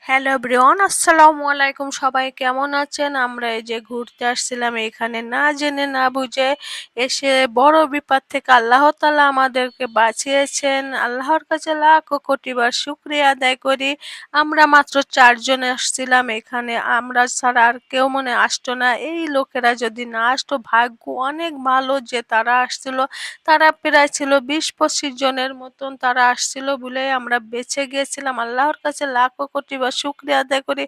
Hello everyone, আসসালামু আলাইকুম। সবাই কেমন আছেন? আমরা এই যে ঘুরতে আসছিলাম এখানে না জেনে না বুঝে এসে বড় বিপদ থেকে আল্লাহ তাআলা আমাদেরকে বাঁচিয়েছেন। আল্লাহর কাছে লাখো কোটিবার শুকরিয়া আদায় করি। আমরা মাত্র ৪ জন আসছিলাম এখানে। আমরা ছাড়া আর কেউ মনে হয় আসতো না। এই লোকেরা যদি না আসতো, ভাগ্য অনেক ভালো যে তারা আসছিল। তারা প্রায় ছিল ২০-২৫ জনের মতন তারা আসছিল বলেই আমরা বেঁচে গিয়েছিলাম। আল্লাহর কাছে লাখো কোটিবার শুকরিয়া আদায় করি।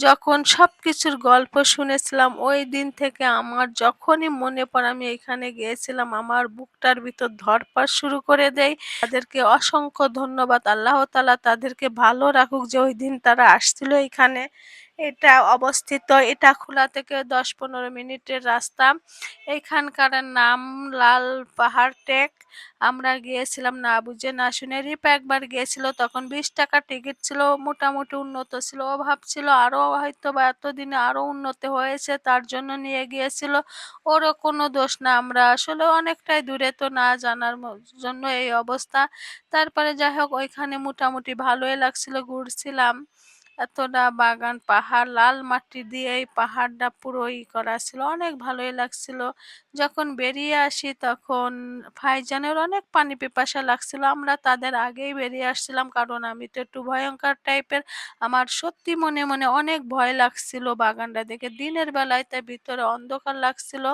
যখন সবকিছুর গল্প শুনেছিলাম ওই দিন থেকে আমার যখনই মনে পড়ে আমি এখানে গিয়েছিলাম আমার বুকটার ভিতর ধড়ফড় শুরু করে দেয়। তাদেরকে অসংখ্য ধন্যবাদ। আল্লাহ তাআলা তাদেরকে ভালো রাখুক যে ওইদিন তারা আসছিল এইখানে। এটা অবস্থিত ইটাখোলা থেকে ১০-১৫ মিনিটের রাস্তা। এইখানকার নাম লাল পাহাড় টেক। আমরা গিয়েছিলাম না বুঝে না শুনে। রিপা একবার গিয়েছিল, তখন ২০ টাকা টিকিট ছিল, মোটামুটি উন্নত ছিল। ও ভাবছিল আরো হয়তো বা এতদিনে আরো উন্নত হয়েছে তার জন্য নিয়ে গিয়েছিল। ওরও কোনো দোষ না, আমরা আসলে অনেকটাই দূরে তো না জানার জন্য এই অবস্থা। তারপরে যাই হোক ওইখানে মোটামুটি ভালোই লাগছিল, ঘুরছিলাম। এতটা বাগান পাহাড় লাল মাটি দিয়ে এই পাহাড়টা পুরো করা ছিল, অনেক ভালোই লাগছিল। যখন বেরিয়ে আসি তখন ভাইজানের অনেক পানি পিপাসা লাগছিল। আমরা তাদের আগেই বেরিয়ে আসছিলাম, কারণ আমি তো একটু ভয়ঙ্কর টাইপের। আমার সত্যি মনে মনে অনেক ভয় লাগছিল বাগানটা দেখে। দিনের বেলায় তাই ভিতরে অন্ধকার লাগছিল।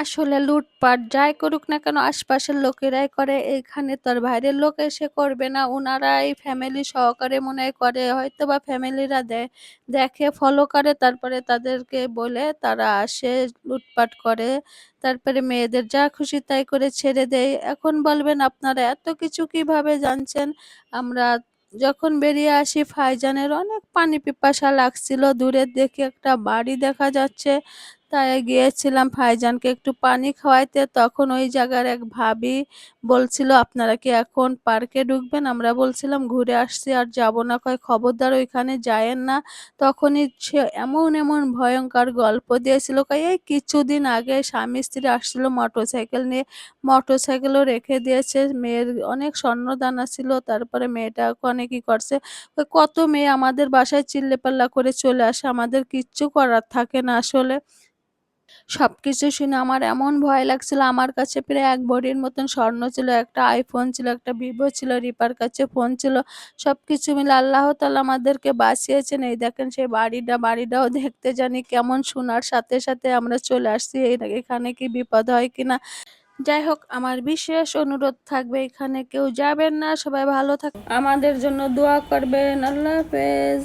আসলে লুটপাট যাই করুক না কেন আশপাশের লোকেরাই করে, এখানে তো আর বাইরের লোক এসে করবে না। ওনারাই ফ্যামিলি সহকারে মনে হয় করে, হয়তো বা ফ্যামিলিরা দেখে ফলো করে, তারপরে তাদেরকে বলে তারা আসে লুটপাট করে। তারপরে মেয়েদের যা খুশি তাই করে ছেড়ে দেয়। এখন বলবেন আপনারা এত কিছু কিভাবে জানছেন? আমরা যখন বেরিয়ে আসি ভাইজানের অনেক পানি পিপাসা লাগছিল, দূরে দেখে একটা বাড়ি দেখা যাচ্ছে, তাই গিয়েছিলাম ভাইজানকে একটু পানি খাওয়াইতে। তখন ওই জায়গার এক ভাবি বলছিল আপনারা কি এখন পার্কে ঢুকবেন? আমরা বলছিলাম ঘুরে আসছি আর যাব না। কয় খবরদার ওইখানে যায়েন না। তখনই সে এমন এমন ভয়ঙ্কর গল্প দিয়েছিল, কয় এই কিছুদিন আগে স্বামী স্ত্রী আসছিল মোটরসাইকেল নিয়ে, মোটরসাইকেলও রেখে দিয়েছে। মেয়ের অনেক স্বর্ণদানা ছিল, তারপরে মেয়েটা ওখানে কি করছে, কয় কত মেয়ে আমাদের বাসায় চিল্লাপাল্লা করে চলে আসে, আমাদের কিচ্ছু করার থাকে না আসলে। সবকিছু শুনে আমার এমন ভয় লাগছিল। আমার কাছে প্রায় ১ ভরির মতন স্বর্ণ ছিল, একটা আইফোন ছিল, একটা ভিভো ছিল, রিপার কাছে ফোন ছিল। সবকিছু মিলে আল্লাহ তাআলা আমাদেরকে বাঁচিয়েছেন। এই দেখেন সেই বাড়িটাও দেখতে জানি কেমন, শোনার সাথে সাথে আমরা চলে আসছি এখানে কি বিপদ হয় কিনা। যাই হোক আমার বিশেষ অনুরোধ থাকবে এখানে কেউ যাবেন না, সবাই ভালো থাক, আমাদের জন্য দোয়া করবেন। আল্লাহ হাফেজ।